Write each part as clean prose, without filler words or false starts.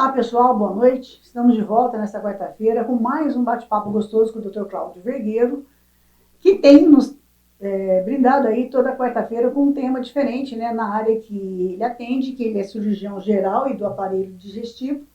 Olá pessoal, boa noite. Estamos de volta nesta quarta-feira com mais um bate-papo gostoso com o Dr. Cláudio Vergueiro, que tem nos brindado aí toda quarta-feira com um tema diferente, né, na área que ele atende, que ele é cirurgião geral e do aparelho digestivo.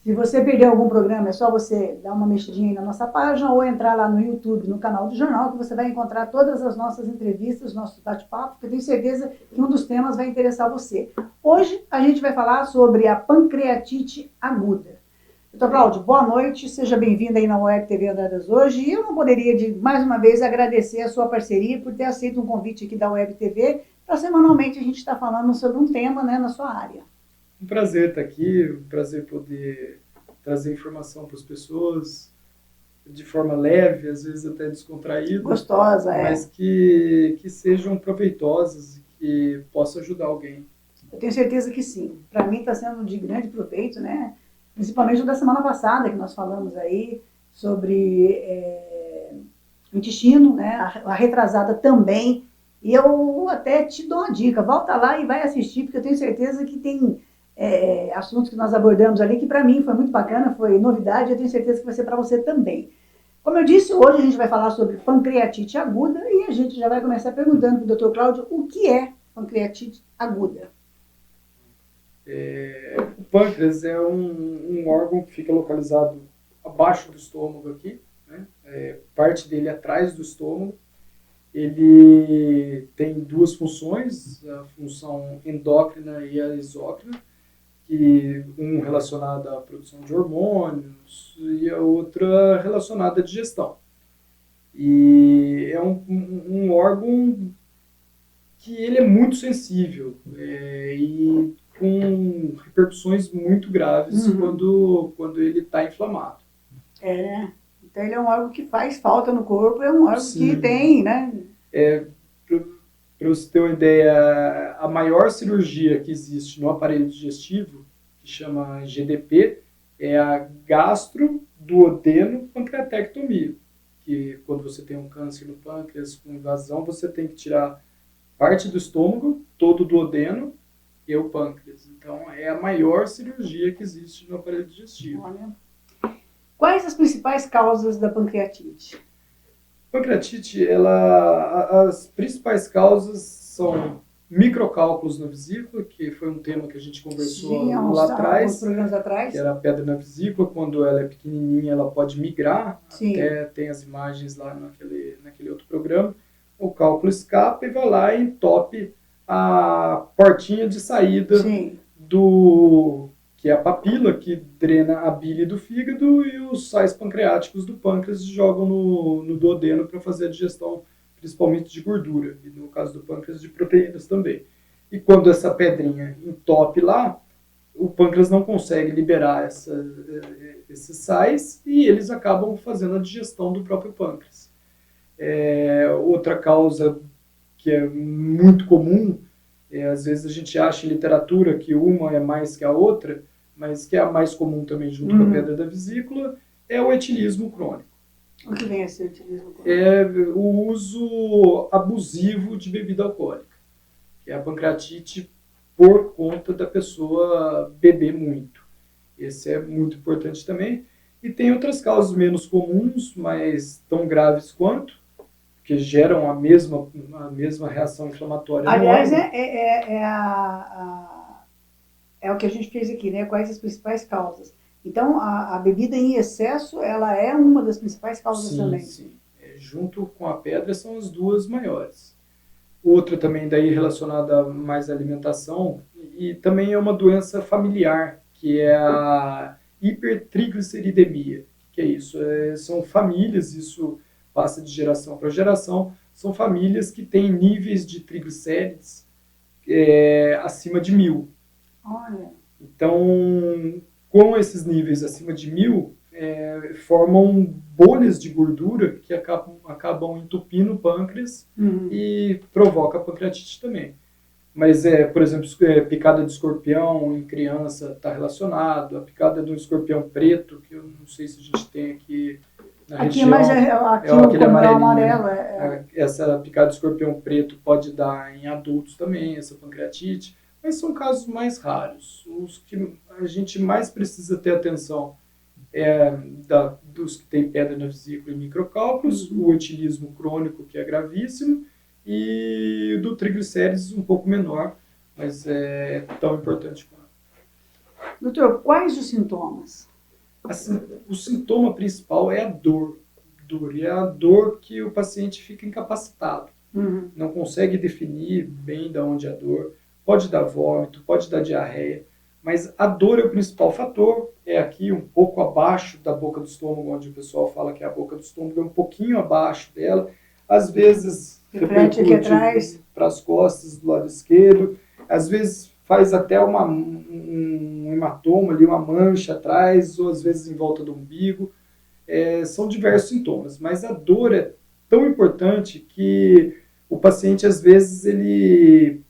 Se você perdeu algum programa, é só você dar uma mexidinha aí na nossa página ou entrar lá no YouTube, no canal do jornal, que você vai encontrar todas as nossas entrevistas, nossos bate-papos, que eu tenho certeza que um dos temas vai interessar você. Hoje a gente vai falar sobre a pancreatite aguda. Doutor Cláudio, boa noite, seja bem-vindo aí na Web TV Andradas hoje. E eu não poderia, mais uma vez, agradecer a sua parceria por ter aceito um convite aqui da Web TV para semanalmente a gente estar falando sobre um tema, né, na sua área. Um prazer estar aqui, um prazer poder trazer informação para as pessoas de forma leve, às vezes até descontraída. Gostosa, mas que sejam proveitosas e que possam ajudar alguém. Eu tenho certeza que sim. Para mim está sendo de grande proveito, né? Principalmente da semana passada, que nós falamos aí sobre intestino, né? A retrasada também. E eu até te dou uma dica, volta lá e vai assistir, porque eu tenho certeza que tem assuntos que nós abordamos ali, que para mim foi muito bacana, foi novidade, eu tenho certeza que vai ser para você também. Como eu disse, hoje a gente vai falar sobre pancreatite aguda e a gente já vai começar perguntando para o Dr. Cláudio o que é pancreatite aguda. O pâncreas é um órgão que fica localizado abaixo do estômago aqui, né? Parte dele atrás do estômago. Ele tem duas funções, a função endócrina e a exócrina, que um relacionada à produção de hormônios e a outra relacionada à digestão. E é um órgão que ele é muito sensível e com repercussões muito graves quando ele está inflamado. Então ele é um órgão que faz falta no corpo, é um órgão Sim. que tem, né? Para você ter uma ideia, a maior cirurgia que existe no aparelho digestivo, que chama GDP, é a gastroduodeno-pancreatectomia, que quando você tem um câncer no pâncreas com invasão, você tem que tirar parte do estômago, todo o duodeno e o pâncreas. Então, é a maior cirurgia que existe no aparelho digestivo. Olha. Quais as principais causas da pancreatite? Pancreatite, as principais causas são microcálculos na vesícula, que foi um tema que a gente conversou lá atrás, que era a pedra na vesícula. Quando ela é pequenininha, ela pode migrar, até tem as imagens lá naquele outro programa. O cálculo escapa e vai lá e entope a portinha de saída que é a papila, que drena a bile do fígado, e os sais pancreáticos do pâncreas jogam no duodeno para fazer a digestão, principalmente de gordura, e no caso do pâncreas, de proteínas também. E quando essa pedrinha entope lá, o pâncreas não consegue liberar esses sais e eles acabam fazendo a digestão do próprio pâncreas. Outra causa que é muito comum, às vezes a gente acha em literatura que uma é mais que a outra, mas que é a mais comum também junto com a pedra da vesícula, é o etilismo crônico. O que vem a ser etilismo crônico? É o uso abusivo de bebida alcoólica, que é a pancreatite por conta da pessoa beber muito. Esse é muito importante também. E tem outras causas menos comuns, mas tão graves quanto, que geram a mesma reação inflamatória. Aliás, é o que a gente fez aqui, né? Quais as principais causas. Então, a bebida em excesso, ela é uma das principais causas também. Sim. Junto com a pedra são as duas maiores. Outra também daí relacionada mais à alimentação, e também é uma doença familiar, que é a hipertrigliceridemia. O que é isso? São famílias, isso passa de geração para geração, são famílias que têm níveis de triglicérides acima de 1000. Olha. Então, com esses níveis acima de 1000, formam bolhas de gordura que acabam entupindo o pâncreas e provoca a pancreatite também. Mas, por exemplo, picada de escorpião em criança está relacionado, a picada do escorpião preto, que eu não sei se a gente tem aqui na região. Mas aqui aquele amarelinho, amarelo. Essa picada de escorpião preto pode dar em adultos também, essa pancreatite. mas são casos mais raros. Os que a gente mais precisa ter atenção dos que têm pedra na vesícula e microcálculos, o etilismo crônico, que é gravíssimo, e do triglicérides um pouco menor, mas é tão importante quanto. Doutor, quais os sintomas? Assim, o sintoma principal é a dor. E é a dor que o paciente fica incapacitado. Não consegue definir bem de onde é a dor. Pode dar vômito, pode dar diarreia, mas a dor é o principal fator. É aqui um pouco abaixo da boca do estômago, onde o pessoal fala que a boca do estômago é um pouquinho abaixo dela. Às vezes repercute para as costas do lado esquerdo. Às vezes faz até um hematoma ali, uma mancha atrás, ou às vezes em volta do umbigo. São diversos sintomas, mas a dor é tão importante que o paciente, às vezes,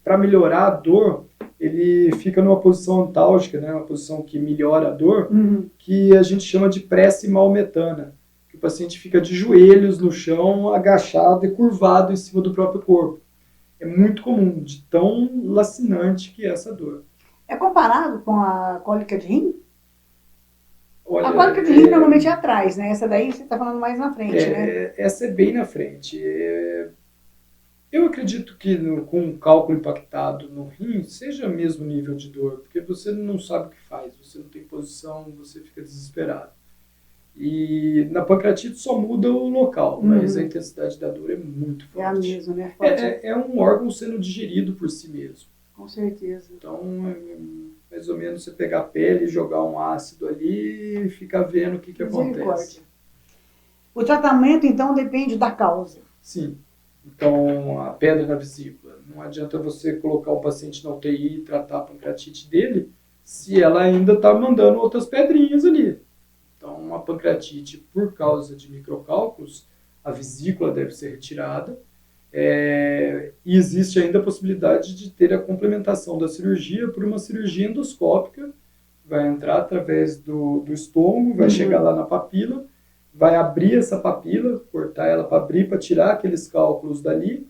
para melhorar a dor, ele fica numa posição antálgica, né, uma posição que melhora a dor, que a gente chama de prece maometana, que o paciente fica de joelhos no chão, agachado e curvado em cima do próprio corpo. É muito comum, de tão lacinante que é essa dor. É comparado com a cólica de rim? Olha, a cólica de rim normalmente é atrás, né? Essa daí você está falando mais na frente, né? Essa é bem na frente. Eu acredito que com um cálculo impactado no rim seja o mesmo nível de dor, porque você não sabe o que faz, você não tem posição, você fica desesperado. E na pancreatite só muda o local, mas a intensidade da dor é muito forte. É a mesma, né? É um órgão sendo digerido por si mesmo. Com certeza. Então, mais ou menos você pegar a pele, jogar um ácido ali e ficar vendo o que acontece. O tratamento, então, depende da causa. Sim. Então, a pedra na vesícula. Não adianta você colocar o paciente na UTI e tratar a pancreatite dele se ela ainda está mandando outras pedrinhas ali. Então, uma pancreatite por causa de microcálculos, a vesícula deve ser retirada. E existe ainda a possibilidade de ter a complementação da cirurgia por uma cirurgia endoscópica. Vai entrar através do estômago, vai chegar lá na papila, vai abrir essa papila, cortar ela para abrir, para tirar aqueles cálculos dali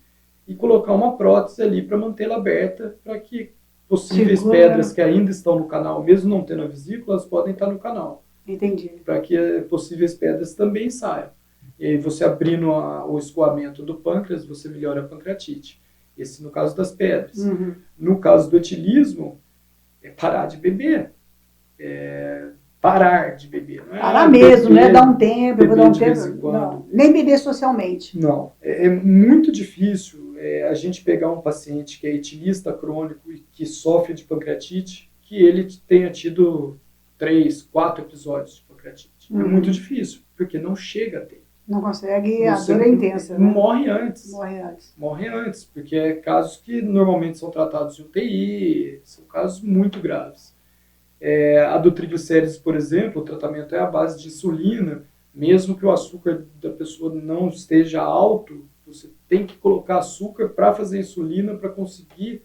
e colocar uma prótese ali para mantê-la aberta, para que possíveis pedras que ainda estão no canal, mesmo não tendo a vesícula, elas podem estar no canal. Entendi. Para que possíveis pedras também saiam. E aí você abrindo o escoamento do pâncreas, você melhora a pancreatite. Esse no caso das pedras. No caso do etilismo, é parar de beber. Parar de beber. Não é parar mesmo, né? Dar um tempo, vou dar um tempo. Não, nem beber socialmente. Não. É muito difícil a gente pegar um paciente que é etilista crônico e que sofre de pancreatite, que ele tenha tido 3, 4 episódios de pancreatite. É muito difícil, porque não chega a ter. Não consegue, a dor é intensa. Né? Morre antes. Morre antes, porque é casos que normalmente são tratados em UTI, são casos muito graves. A do triglicérides, por exemplo, o tratamento é à base de insulina, mesmo que o açúcar da pessoa não esteja alto, você tem que colocar açúcar para fazer insulina, para conseguir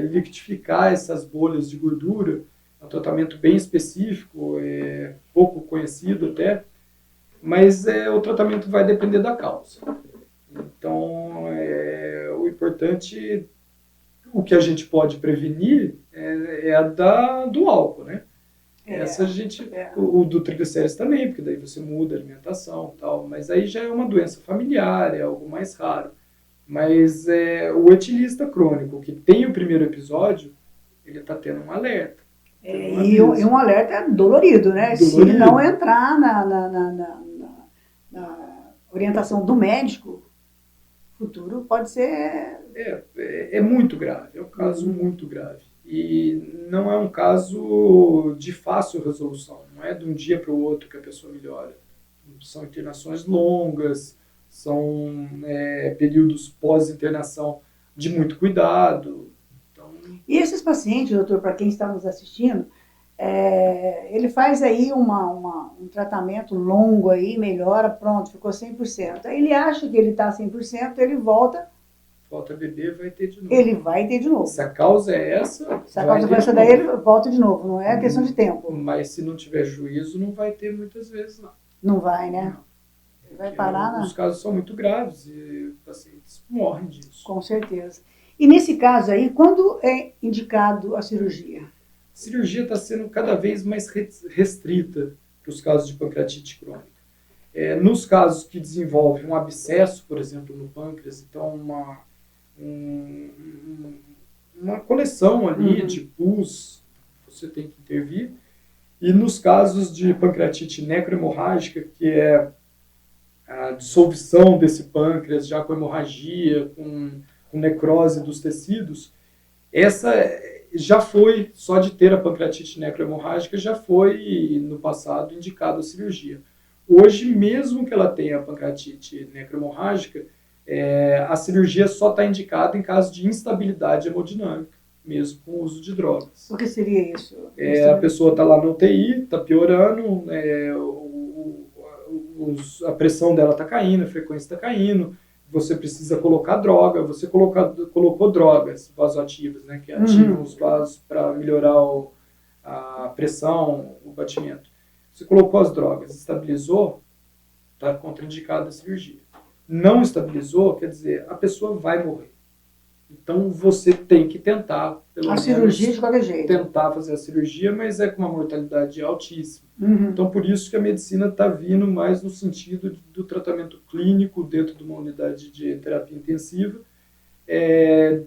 liquidificar essas bolhas de gordura. É um tratamento bem específico, pouco conhecido até, mas o tratamento vai depender da causa. Então, o importante, o que a gente pode prevenir é a do álcool, né? O do triglicérides também, porque daí você muda a alimentação e tal, mas aí já é uma doença familiar, é algo mais raro. Mas o etilista crônico, que tem o primeiro episódio, ele está tendo um alerta. E um alerta dolorido, né? Dolorido. Se não entrar na orientação do médico, o futuro pode ser... É muito grave, é um caso muito grave. E não é um caso de fácil resolução, não é de um dia para o outro que a pessoa melhora. São internações longas, são períodos pós-internação de muito cuidado. E esses pacientes, doutor, para quem está nos assistindo, ele faz aí um tratamento longo aí, melhora, pronto, ficou 100%. Aí ele acha que ele está 100%, ele volta a beber, vai ter de novo. Ele vai ter de novo. Se a causa é essa, se a causa for essa daí, ele volta de novo, não é questão de tempo. Mas se não tiver juízo, não vai ter muitas vezes, não. Não vai, né? Não. Vai parar, Os casos são muito graves e os pacientes morrem disso. Com certeza. E nesse caso aí, quando é indicado a cirurgia? A cirurgia está sendo cada vez mais restrita para os casos de pancreatite crônica. Nos casos que desenvolvem um abscesso, por exemplo, no pâncreas, então uma coleção ali de pus, você tem que intervir. E nos casos de pancreatite necrohemorrágica, que é a dissolução desse pâncreas já com hemorragia, com necrose dos tecidos, essa já foi, só de ter a pancreatite necrohemorrágica, já foi no passado indicado a cirurgia. Hoje, mesmo que ela tenha a pancreatite necrohemorrágica, a cirurgia só está indicada em caso de instabilidade hemodinâmica, mesmo com o uso de drogas. O que seria isso? A pessoa está lá no UTI, está piorando, a pressão dela está caindo, a frequência está caindo, você precisa colocar droga, você colocou drogas vasoativas, né, que ativam os vasos para melhorar a pressão, o batimento. Você colocou as drogas, estabilizou, está contraindicada a cirurgia. Não estabilizou, quer dizer, a pessoa vai morrer. Então você tem que tentar, pelo menos, cirurgia de qualquer jeito. Tentar fazer a cirurgia, mas com uma mortalidade altíssima. Então por isso que a medicina está vindo mais no sentido do tratamento clínico dentro de uma unidade de terapia intensiva,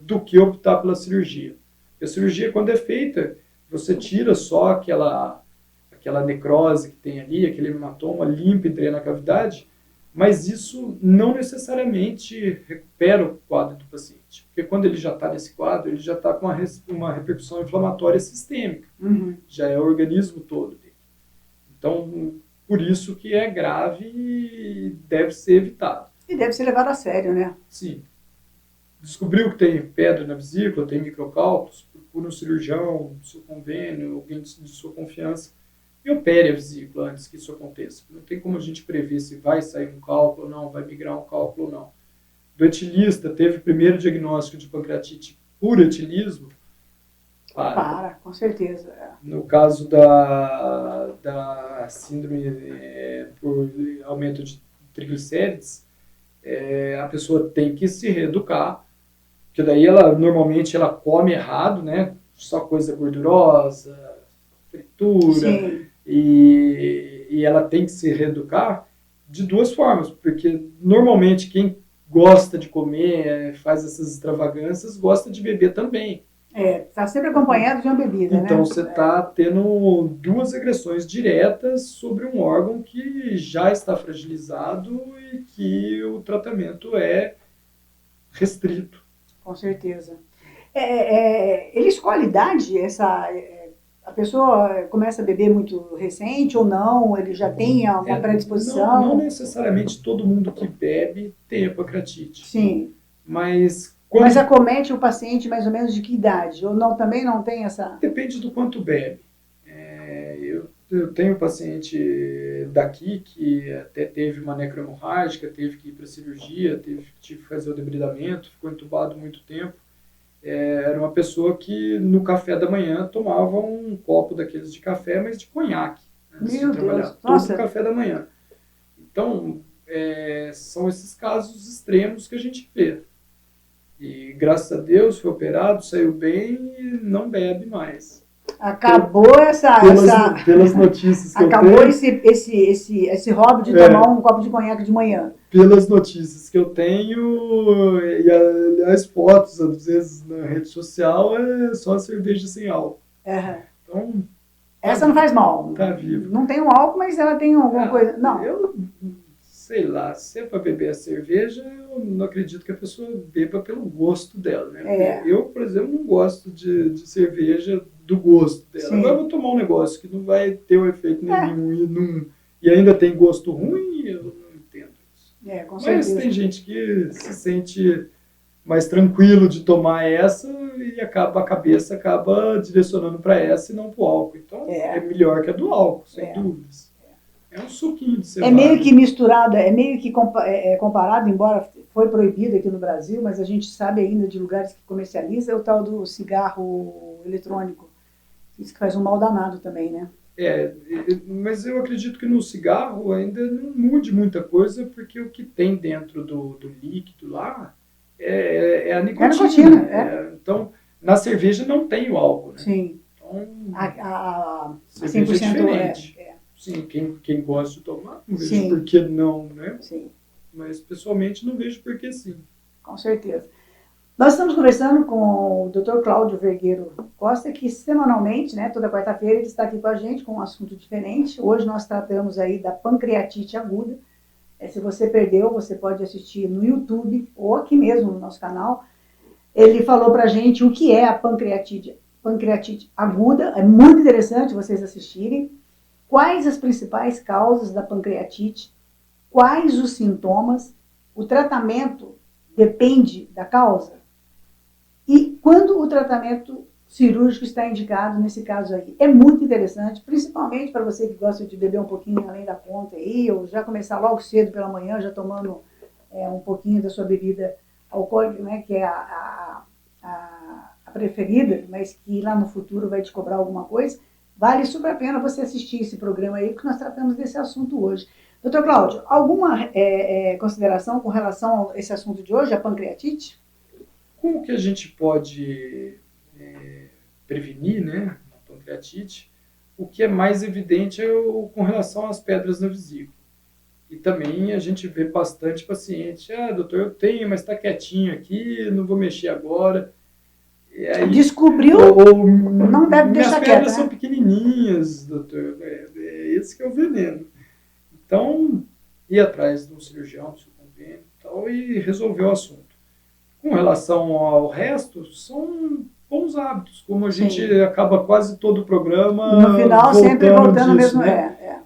do que optar pela cirurgia. Porque a cirurgia, quando é feita, você tira só aquela necrose que tem ali, aquele hematoma, limpa e drena a cavidade, mas isso não necessariamente recupera o quadro do paciente. Porque quando ele já está nesse quadro, ele já está com uma repercussão inflamatória sistêmica. Já é o organismo todo dele. Então, por isso que é grave e deve ser evitado. E deve ser levado a sério, né? Sim. Descobriu que tem pedra na vesícula, tem microcálculos, procura um cirurgião do seu convênio, alguém de sua confiança, e opere a vesícula antes que isso aconteça. Não tem como a gente prever se vai sair um cálculo ou não, vai migrar um cálculo ou não. Do etilista, teve o primeiro diagnóstico de pancreatite por etilismo? Com certeza. No caso da síndrome por aumento de triglicérides, a pessoa tem que se reeducar, porque daí normalmente ela come errado, né? Só coisa gordurosa, fritura. Sim. E ela tem que se reeducar de duas formas, porque normalmente quem gosta de comer, faz essas extravagâncias, gosta de beber também. Está sempre acompanhado de uma bebida, então, né? você está tendo duas agressões diretas sobre um órgão que já está fragilizado e que o tratamento é restrito. Com certeza. Ele escolhe idade, a pessoa começa a beber muito recente ou não? Ele já tem alguma predisposição? Não necessariamente todo mundo que bebe tem hepacratite. Sim. Mas acomete o paciente mais ou menos de que idade? Ou não, também não tem essa... Depende do quanto bebe. Eu tenho um paciente daqui que até teve uma necrohemorrágica, teve que ir para cirurgia, tive que fazer o debridamento, ficou entubado muito tempo. Era uma pessoa que no café da manhã tomava um copo daqueles de café, mas de conhaque, antes de trabalhar. Todo café da manhã. Então, são esses casos extremos que a gente vê. E graças a Deus foi operado, saiu bem e não bebe mais. Acabou pelas notícias que acabou eu tenho, esse hobby de tomar um copo de conhaque de manhã. Pelas notícias que eu tenho, e as fotos, às vezes, na rede social, é só cerveja sem álcool. Então, essa não faz mal. Tá vivo. Não tem um álcool, mas ela tem alguma coisa... Não. Eu sei lá, se é para beber a cerveja, eu não acredito que a pessoa beba pelo gosto dela, né? Eu, por exemplo, não gosto de cerveja do gosto dela. Sim. Agora eu vou tomar um negócio que não vai ter um efeito nenhum e ainda tem gosto ruim, eu não entendo isso. Com certeza. Mas tem gente que se sente mais tranquilo de tomar essa e a cabeça acaba direcionando para essa e não para o álcool. Então é melhor que a do álcool, sem dúvidas. É um suquinho de cevada. É meio que misturado, é meio que comparado, embora foi proibido aqui no Brasil, mas a gente sabe ainda de lugares que comercializa, é o tal do cigarro eletrônico. Isso que faz um mal danado também, né? Mas eu acredito que no cigarro ainda não mude muita coisa, porque o que tem dentro do líquido lá é a É nicotina. nicotina, é. Então, na cerveja não tem o álcool, né? Sim. Então, A cerveja 100% diferente. Sim, quem gosta de tomar, não vejo Sim. por que não, né? Sim, Mas, pessoalmente, não vejo por que sim. com certeza. Nós estamos conversando com o Dr. Cláudio Vergueiro Costa, que semanalmente, né, toda quarta-feira, ele está aqui com a gente com um assunto diferente. Hoje nós tratamos aí da pancreatite aguda. Se você perdeu, você pode assistir no YouTube ou aqui mesmo no nosso canal. Ele falou para a gente o que é a pancreatite aguda. É muito interessante vocês assistirem. Quais as principais causas da pancreatite? Quais os sintomas? O tratamento depende da causa? E quando o tratamento cirúrgico está indicado nesse caso aí? É muito interessante, principalmente para você que gosta de beber um pouquinho além da conta aí, ou já começar logo cedo pela manhã, já tomando um pouquinho da sua bebida alcoólica, né, que é a preferida, mas que lá no futuro vai te cobrar alguma coisa. Vale super a pena você assistir esse programa aí, porque nós tratamos desse assunto hoje. Doutor Cláudio, alguma consideração com relação a esse assunto de hoje, a pancreatite? Como que a gente pode prevenir, né, a pancreatite? O que é mais evidente é com relação às pedras na vesícula. E também a gente vê bastante paciente, doutor, eu tenho, mas está quietinho aqui, não vou mexer agora. E aí, descobriu, não deve deixar quieto, né? Minhas pedras são pequenininhas, doutor, esse que é o veneno. Então, ir atrás de um cirurgião, do seu convênio e tal, e resolver o assunto. Com relação ao resto, são bons hábitos, como a gente acaba quase todo o programa no final sempre voltando mesmo, né?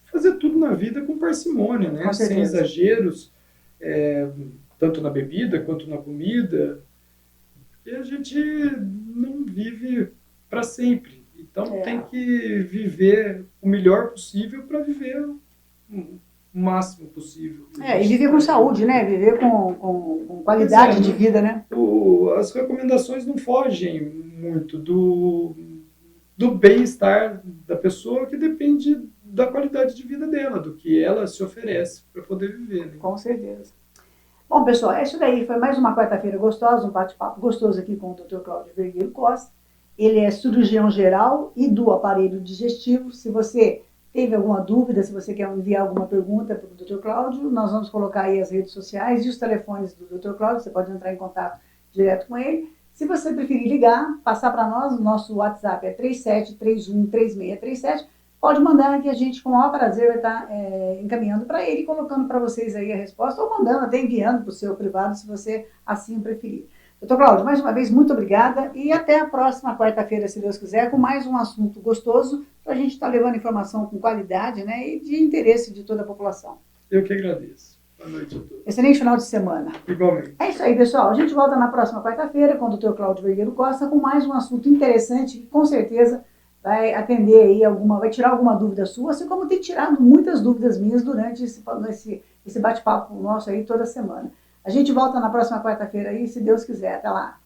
Fazer tudo na vida com parcimônia, né? Sem exageros, tanto na bebida quanto na comida, e a gente não vive para sempre, então tem que viver o melhor possível para viver o máximo possível. E viver com saúde, né? Viver com qualidade de vida, né? As recomendações não fogem muito do bem-estar da pessoa, que depende da qualidade de vida dela, do que ela se oferece para poder viver. Né? Com certeza. Bom, pessoal, isso daí foi mais uma quarta-feira gostosa, um bate-papo gostoso aqui com o Dr. Cláudio Vergueiro Costa. Ele é cirurgião geral e do aparelho digestivo. Se você teve alguma dúvida, se você quer enviar alguma pergunta para o Dr. Cláudio, nós vamos colocar aí as redes sociais e os telefones do Dr. Cláudio, você pode entrar em contato direto com ele. Se você preferir ligar, passar para nós, o nosso WhatsApp é 37313637, pode mandar que a gente, com o maior prazer, vai estar encaminhando para ele, colocando para vocês aí a resposta, ou mandando, até enviando para o seu privado, se você assim preferir. Doutor Cláudio, mais uma vez, muito obrigada e até a próxima quarta-feira, se Deus quiser, com mais um assunto gostoso, para a gente estar levando informação com qualidade, né, e de interesse de toda a população. Eu que agradeço. Boa noite a todos. Excelente final de semana. Igualmente. É isso aí, pessoal. A gente volta na próxima quarta-feira com o Dr. Cláudio Vergueiro Costa com mais um assunto interessante que com certeza vai atender aí vai tirar alguma dúvida sua, assim como tem tirado muitas dúvidas minhas durante esse bate-papo nosso aí toda semana. A gente volta na próxima quarta-feira aí, se Deus quiser. Até lá.